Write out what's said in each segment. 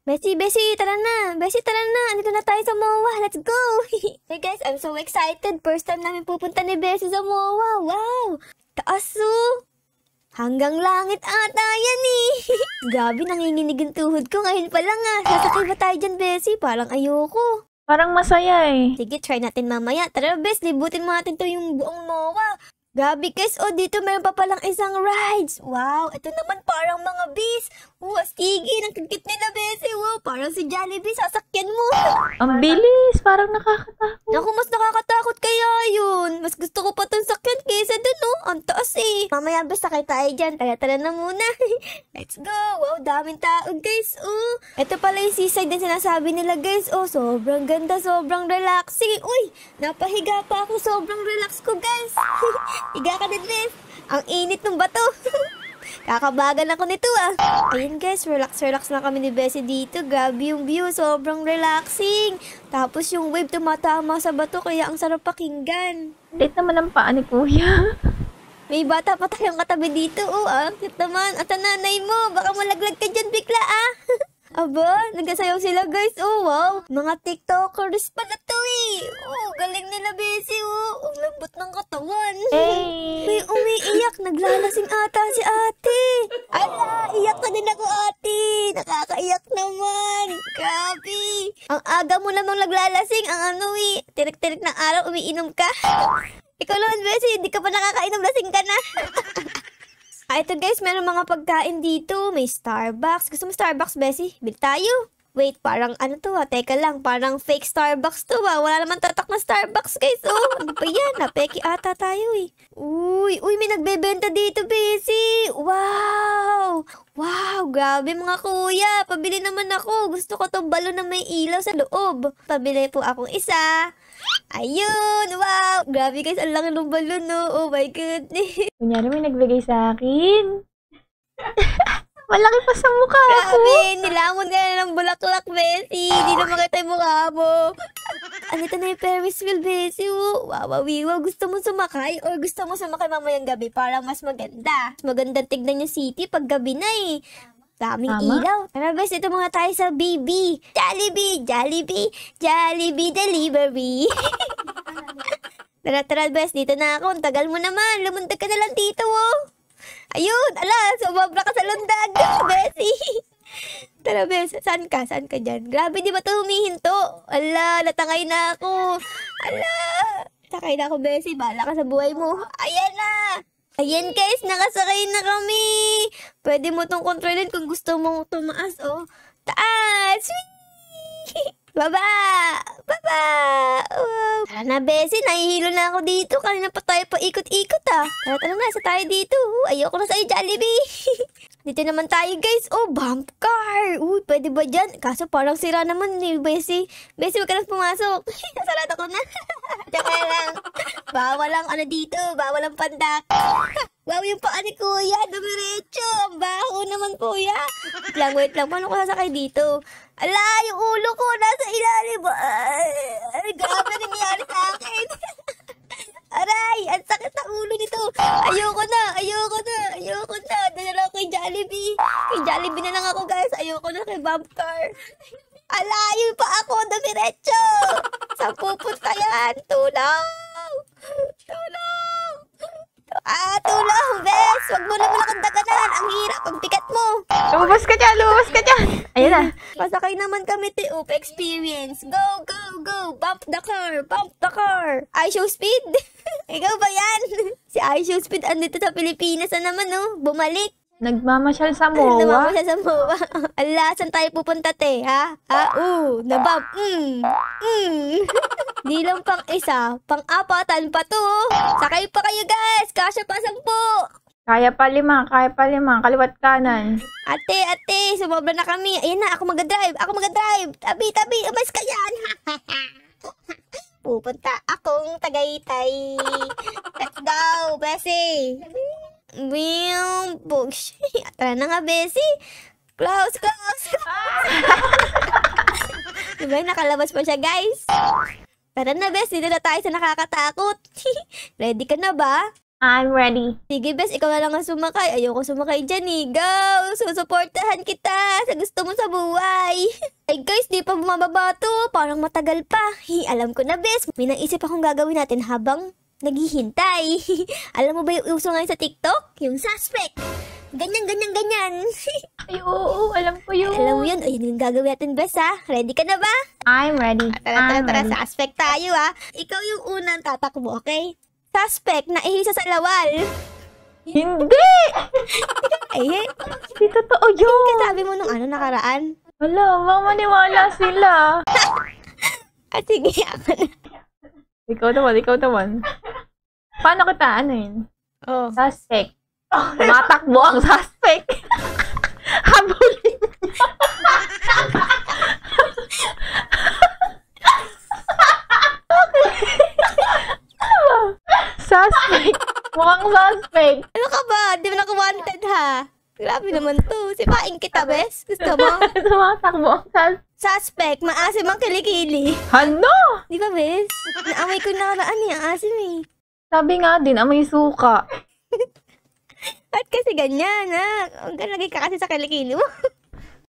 Besi, tara na. Besi, tara na. Andito na tayo sa MOA. Let's go. Hey guys, I'm so excited. First time namin pupunta ni Besi sa MOA. Wow. Taas oh. Hanggang langit ata yan eh. Grabe, nanginginig ang tuhod ko. Ngayon pa lang ah. Sasakay ba tayo dyan, Besi? Parang ayoko. Parang masaya eh. Sige, try natin mamaya. Tara, Bes, libutin mo natin to yung buong MOA. Grabe guys, oh dito meron pa palang isang rides. Wow, ito naman parang mga bees. Oh, astige, nagkikit nila Besi. Wow, parang si Jollibee, sasakyan mo. Ang bilis, parang nakakatakot. Naku, mas nakakatakot kaya yun. Mas gusto ko pa itong sakyan kaysa dun, oh. Ang taas eh. Mamaya Bes, sakay tayo dyan. Tara na muna. Let's go. Wow, daming tao guys, oh. Ito pala yung seaside din sinasabi nila guys. Oh, sobrang ganda, sobrang relaxing. Uy, napahiga pa ako. Sobrang relax ko guys. Higa ka din, Bes. Ang init ng bato. Kakabagan ako nito ah. Ayun guys, relax na kami ni Besi dito. Grabe yung view, sobrang relaxing. Tapos yung wave tumatama sa bato kaya ang sarap pakinggan. Late naman ang paa ni Kuya. May bata pa tayong katabi dito. Oh, cute naman. At ang nanay mo, baka malaglag ka dyan bigla ah. Aba, nagasayaw sila guys. Oh, wow. Mga TikTokers pala to eh. Oh, galing nila Besi. Oh, ang lambot ng katawan. Hey! May umiiyak. Naglalasing ata si ate. Ala, iyak ka din ako ate. Nakakaiyak naman. Grabe. Ang aga mo namang naglalasing. Ang ano eh. Tirik-tirik ng araw, umiinom ka. Ikaw naman Besi, hindi ka pa nakakainom, lasing ka na. Ito guys, meron mga pagkain dito. May Starbucks. Gusto mo Starbucks, Besi? Bili tayo. Wait, parang ano to ah? Teka lang, parang fake Starbucks to ah. Wala naman tatak na Starbucks guys. Oh, ano pa yan? Napeki ata tayo eh. Uy, may nagbebenta dito, Besi. Wow! Wow, grabe mga kuya. Pabili naman ako. Gusto ko tong balon na may ilaw sa loob. Pabili po akong isa. Ayun! Wow! Grabe guys, ang laki ng balon no. Oh my goodness. Kunyari may nagbigay sa akin. Malaki pa sa mukha ko. Grabe, nilamon ka na ng bulaklak, Besi. Hindi na makita yung mukha mo. Andito na yung Ferris wheel, Besi. Wow, gusto mo sumakay or gusto mo sumakay mamayang gabi para mas maganda? Mas maganda tignan yung city pag gabi na eh. Daming ilaw. Tara, Bes, ito muna tayo sa BB. Jollibee Delivery. Tara, Bes, dito na ako. Ang tagal mo naman. Lumundag ka na lang dito, oh. Ayun, ala, sumabra ka sa lundag, Besi. Tara, Bes, saan ka dyan? Grabe, di ba ito humihinto? Ala, natangay na ako. Ala, sakay na ako, Besi. Bahala ka sa buhay mo. Ayan na. Ayan guys, nakasakay na kami. Pwede mo tong kontrolin kung gusto mong tumaas, oh. Taas! Baba! Oh. Tara na, Besi. Nahihilo na ako dito. Kanina pa tayo pa ikot-ikot, ah. Tara na, isa tayo dito. Ayoko na sa'yo, Jollibee. Dito naman tayo, guys. Oh, bump car. Uy, pwede ba dyan? Kaso parang sira naman ni Besi. Besi, wag ka na pumasok. Sarado ko na. Tsaka lang. Bawal lang ano dito. Bawal ang pandak. Wow, yung paa ni Kuya. Dumiretso. Ang baho naman, Kuya. Wait lang. Paano ko sasakay dito? Ala, yung ulo ko nasa ilalim. Ay, grabe nangyari sa akin. Aray, ang sakit ng ulo nito. Ayoko na. Dala lang kay Jollibee. Kay Jollibee na lang ako, guys. Ayoko na kay bump car. Alayo pa ako, dumiretso. Saan pupunta yan? Tulong. Tulong, Bes. Wag mo naman akong daganan. Ang hirap, ang bigat mo. Lumabas ka dyan. Ayan na. Pasakay naman kami, Up Experience. Go. Bump the car. I show speed. Ikaw ba yan? Si I show speed andito sa Pilipinas na naman, no? Bumalik. Nagmamasyal sa MOA. Ala, saan tayo pupunta, te? Ha? Nabab. Di lang pang isa, pang-apatan pa to. Sakay pa kayo, guys. Kasya pa 10. Kaya pa 5. Kaliwat kanan. Ate, sumobra na kami. Ayan na, ako mag-drive. Tabi, umas ka yan. Pupunta akong Tagaytay. Let's go, Besi. Tara na nga, Besi. Close. Diba, nakalabas pa siya, guys. Tara na, Bes. Dito na tayo sa nakakatakot. Ready ka na ba? I'm ready. Sige, bes, ikaw na lang ang sumakay. Ayoko sumakay dyan eh. Go! Susuportahan kita sa gusto mo sa buhay. Ay guys, di pa bumababa to. Parang matagal pa. Alam ko na, bes. May naisip akong gagawin natin habang naghihintay. Alam mo ba yung uso ngayon sa TikTok? Yung suspect. Ganyan, ganyan, ganyan. Ay, oo, alam ko yun. Alam mo yun? O, yun yung gagawin natin, bes, ha? Ready ka na ba? I'm ready. Tara, suspect tayo, ha? Ikaw yung unang tatakbo, okay? Suspect na ihisa sa lawal. Hindi! Ay, Hindi totoo yun. kasabi mo nung nakaraan. Wala, baka maniwala sila. Sige, ako na. Ikaw naman. Paano kita, yun? Oh. Suspect. Tumatakbo ang suspect. Habulin. Suspect. Mukhang suspect. Ano ka ba? Di ba naka-wanted, ha? Grabe naman to. Sipain kita, bes. Gusto mo? Tumatakbo ang suspect. Suspect, maasim ang kilikili. Ano? Di ba, bes? Naamay ko nakaraan ang asim eh. Sabi nga din, amoy suka. Ba't kasi ganyan, ha? Huwag ka lagi ka kasi sa kilikili mo.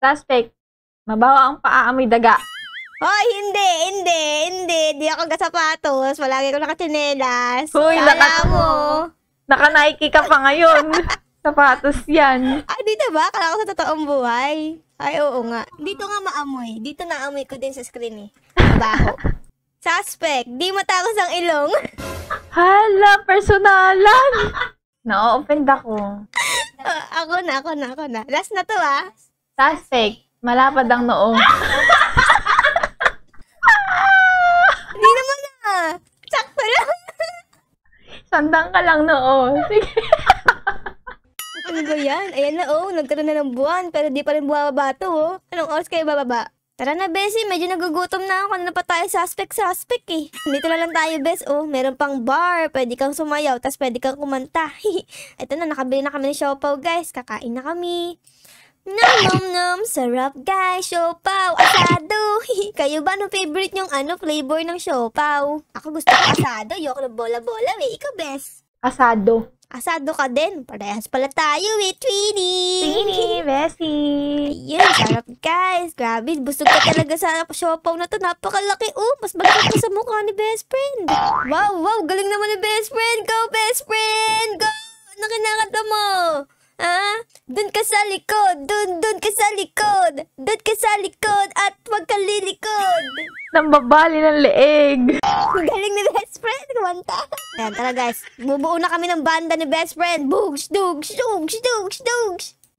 Suspect. Mabawa ang paa, amoy daga. Hoy, hindi. Di ako gasapatos. Palagi ko nakatsinelas. Hoy, Kala mo. Naka-Nike ka pa ngayon. Sapatos yan. Ay, dito ba? Kala ko sa totoong buhay. Ay, oo nga. Dito nga maamoy. Dito naamoy ko din sa screen eh. Mabaho. Suspect, di matapos ang ilong. Hala, personalan. Na-offend ako. Ako na. Last na to, ah. Suspect, malapad ang noo. Hindi naman na. Sakto lang. Sandang ka lang noo. Sige. Ano ba yan? Ayan na, oh. Nagkaroon na ng buwan, pero di pa rin bumababa to, oh. Anong oras kayo bababa? Tara na, Bessie. Medyo nagugutom na ako. Kanina pa tayo suspect eh. Dito na lang tayo, Bes. Oh, meron pang bar. Pwede kang sumayaw, tas pwede kang kumanta. Ito na, nakabili na kami ng siopaw, guys. Kakain na kami. Nom. Sarap, guys. Siopaw. Asado. Kayo ba, ano favorite yung flavor ng siopaw? Ako gusto ko asado. Ayoko ng bola-bola, eh. Ikaw, Bes. Asado. Asado ka din. Parehas pala tayo, eh, Tweety. Sini, Bessie. Ayun, sarap guys. Grabe, busog ka talaga sa siopaw na to. Napakalaki. Oh, mas malaki pa sa mukha ni best friend. Wow, galing naman ni best friend. Go, best friend. Go. Ano kinakanta mo? Ha? Doon ka sa likod. Doon ka sa likod. Doon ka sa likod at huwag ka lilikod. Nambabali ng leeg. Galing ni best friend. Kumanta. Ayan, tara guys. Bubuo na kami ng banda ni best friend. Bugs.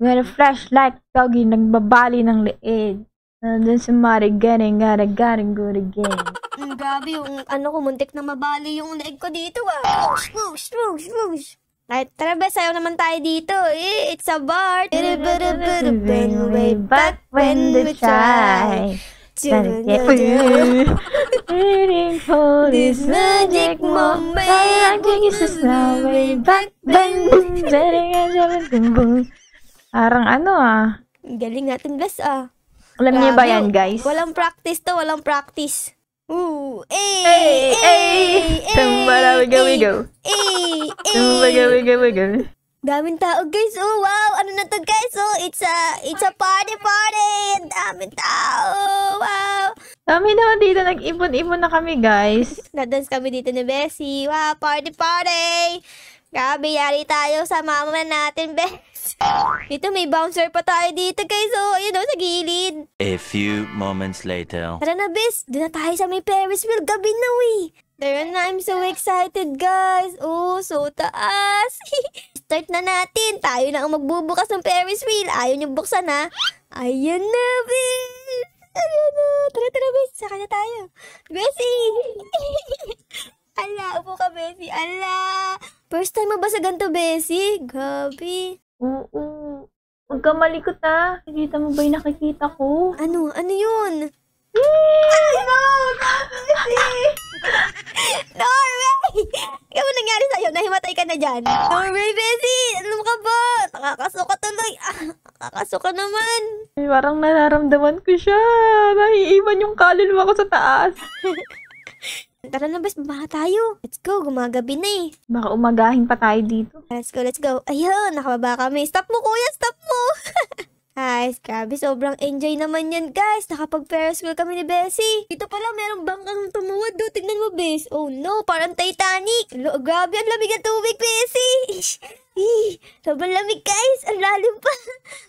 With a flashlight, doggy, nagbabali ng leeg. Nandun si Mari, getting good again. Grabe yung muntik na mabali yung leg ko dito, ah. Whoosh. Right, tara ba, sayaw naman tayo dito. It's a bar. Way back when we try. Waiting for this magic moment. I think it's just now way back when. Parang Galing natin, bes, ah. Alam niyo ba yan, guys? Walang practice to, walang practice. Sambara, wigo. Wiggle. Daming tao, guys. Oh, wow. Ano na to, guys? Oh, it's a party. Daming tao. Wow. Dami naman dito. Nag-ipon-ipon na kami, guys. Nadance kami dito ni Bessie. Wow, party. Grabe, yari tayo sa mama natin, Bes. Dito, may bouncer pa tayo dito, guys. Oh, ayun sa gilid. A few moments later. Tara na, Bes. Doon na tayo sa may Ferris wheel. Gabi na, we. Tara na, I'm so excited, guys. Oh, so taas. Start na natin. Tayo na ang magbubukas ng Ferris wheel. Ayaw niyong buksan, ha? Ayan na, Bes. Ayan na. Tara, Bes. Saka na tayo. Bessie. Ala, upo ka, Bessie. Ala. First time mo ba sa ganito, Bessie? Gabi. Oo. Huwag ka malikot, ha. Nakikita mo ba yung nakikita ko? Ano yun? Norway! Ano nangyari sa'yo? Nahimatay ka na dyan. Norway, Bessie! Ano ka ba? Nakakasuka tuloy. Nakakasuka naman. Parang nararamdaman ko siya. Naiiwan yung kaluluwa ko sa taas. Tara na, bes. Baba tayo. Let's go. Gumagabi na eh. Baka umagahin pa tayo dito. Let's go, let's go. Ayun, nakababa kami. Stop mo, kuya. Stop mo. Guys, grabe. Sobrang enjoy naman yan, guys. Nakapag-Ferris wheel kami ni Bessie. Dito pala, merong bangkang tumuwad do. Tignan mo, Bes. Oh no, parang Titanic. Grabe, ang lamig ng tubig, Bessie. Sobrang lamig, guys. Ang lalim pa.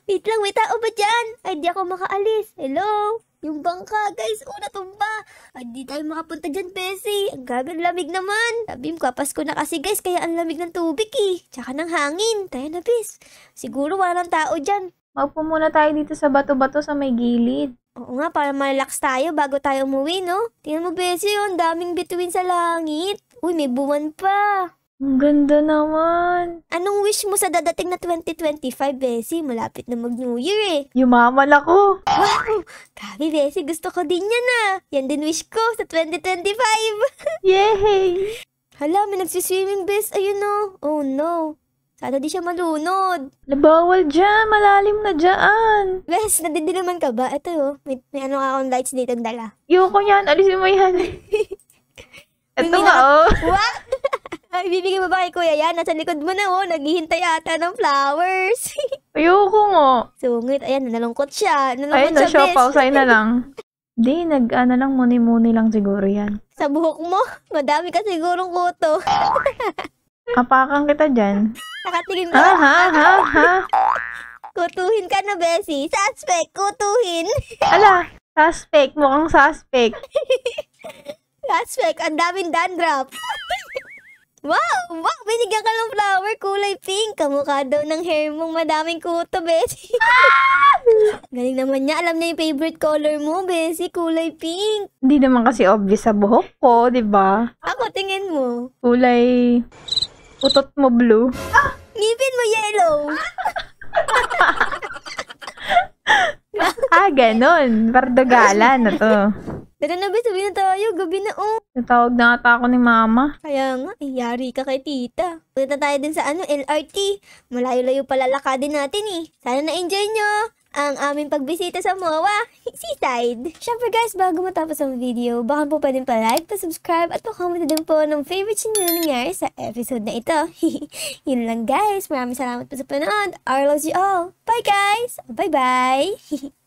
Wait lang, may tao ba dyan? Ay, di ako makaalis. Hello? Yung bangka, guys. Oh, natumba. Ay, di tayo makapunta dyan, Bessie. Ang grabe, ang lamig naman. Sabi mo, Pasko na kasi, guys. Kaya ang lamig ng tubig, eh. Tsaka ng hangin. Tayo na, Bes. Siguro walang tao dyan. Maupo muna tayo dito sa bato-bato sa may gilid. Oo nga, para malax tayo bago tayo umuwi, no? Tingnan mo, Bessie, ang daming bituin sa langit. Uy, may buwan pa. Ang ganda naman. Anong wish mo sa dadating na 2025, Bessie? Malapit na mag-New Year, eh. Yumaman ako. Wow! Grabe, Bessie. Gusto ko din yan, ah. Yan din wish ko sa 2025. Yay! Hala, may nagsiswimming, Bes. Ayun, no. Oh, no. Sana di siya malunod. Bawal dyan. Malalim na dyan. Bes, nadidilaman ka ba? Ito, oh. May ano akong lights dito dala. Ayoko yan. Alisin mo yan. Ito May nga, oh. What? Ay, bibigyan mo ba kay kuya yan? Nasa likod mo na, oh. Naghihintay ata ng flowers. Ayoko nga. Sungit. Ayan, nalungkot siya. Ay, Nalungkot siya, na-show Bes. pa. Sa'yo na lang. Di, lang, muni-muni lang siguro yan. Sa buhok mo, madami ka sigurong kuto. Apakan kita dyan. Nakatingin ka. Ha? Kutuhin ka na, Bessie. Suspect, kutuhin. Ala, suspect. Mukhang suspect. Suspect, ang daming dandruff. Wow! Binigyan ka ng flower, kulay pink. Kamukha daw ng hair mong madaming kuto, Bessie. Galing naman niya. Alam niya yung favorite color mo, Bessie. Kulay pink. Hindi naman kasi obvious sa buhok ko, di ba? Ako, tingin mo. Kulay utot mo blue. Ngipin mo yellow. Ganun. Pardogalan na to. Tara na, Bes. Sabi na tayo. Gabi na, oh. Natawag na ata ako ni mama. Kaya nga, yari ka kay tita. Punta tayo din sa LRT. Malayo-layo pala lakadin natin, eh. Sana na-enjoy nyo ang aming pagbisita sa MOA Seaside. Syempre guys, bago matapos ang video, baka po pwedeng pa-like, pa-subscribe, at pa-comment din po ng favorite nyo na nangyari sa episode na ito. Yun lang guys. Maraming salamat po sa panood. I love you all. Bye guys! Bye-bye!